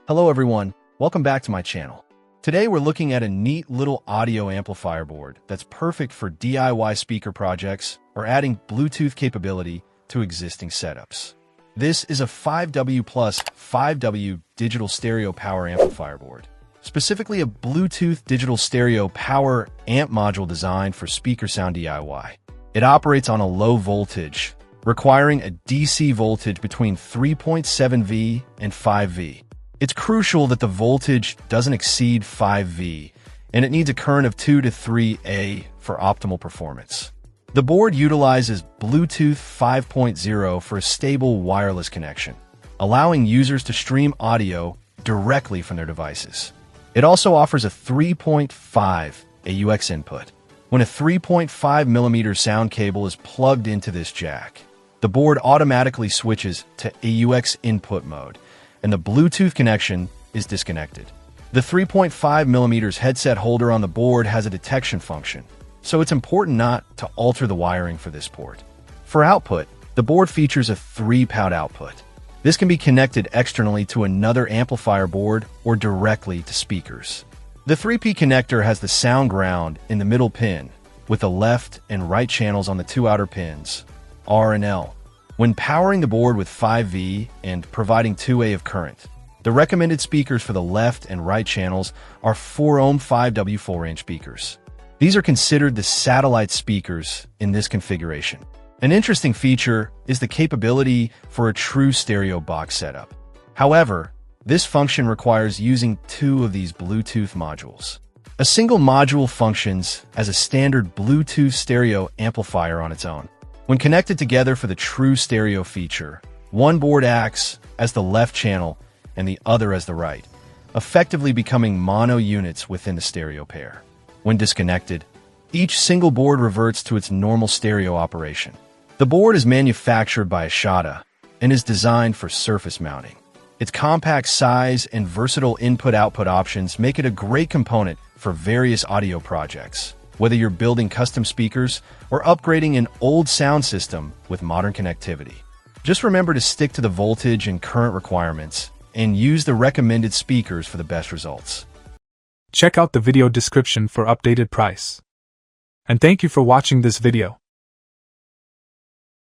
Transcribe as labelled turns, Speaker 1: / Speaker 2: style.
Speaker 1: Hello everyone, welcome back to my channel. Today we're looking at a neat little audio amplifier board that's perfect for DIY speaker projects or adding Bluetooth capability to existing setups. This is a 5W plus 5W digital stereo power amplifier board, specifically a Bluetooth digital stereo power amp module designed for speaker sound DIY. It operates on a low voltage, requiring a DC voltage between 3.7V and 5V. It's crucial that the voltage doesn't exceed 5V, and it needs a current of 2 to 3A for optimal performance. The board utilizes Bluetooth 5.0 for a stable wireless connection, allowing users to stream audio directly from their devices. It also offers a 3.5 AUX input. When a 3.5mm sound cable is plugged into this jack, the board automatically switches to AUX input mode, and the Bluetooth connection is disconnected. The 3.5mm headset holder on the board has a detection function, so it's important not to alter the wiring for this port. For output, the board features a 3-pout output. This can be connected externally to another amplifier board or directly to speakers. The 3P connector has the sound ground in the middle pin, with the left and right channels on the 2 outer pins, R and L. When powering the board with 5V and providing 2A of current, the recommended speakers for the left and right channels are 4-ohm 5W full-range speakers. These are considered the satellite speakers in this configuration. An interesting feature is the capability for a true stereo box setup. However, this function requires using 2 of these Bluetooth modules. A single module functions as a standard Bluetooth stereo amplifier on its own. When connected together for the true stereo feature, one board acts as the left channel and the other as the right, effectively becoming mono units within the stereo pair. When disconnected, each single board reverts to its normal stereo operation. The board is manufactured by Ashada and is designed for surface mounting. Its compact size and versatile input-output options make it a great component for various audio projects, whether you're building custom speakers or upgrading an old sound system with modern connectivity. Just remember to stick to the voltage and current requirements and use the recommended speakers for the best results.
Speaker 2: Check out the video description for updated price. And thank you for watching this video.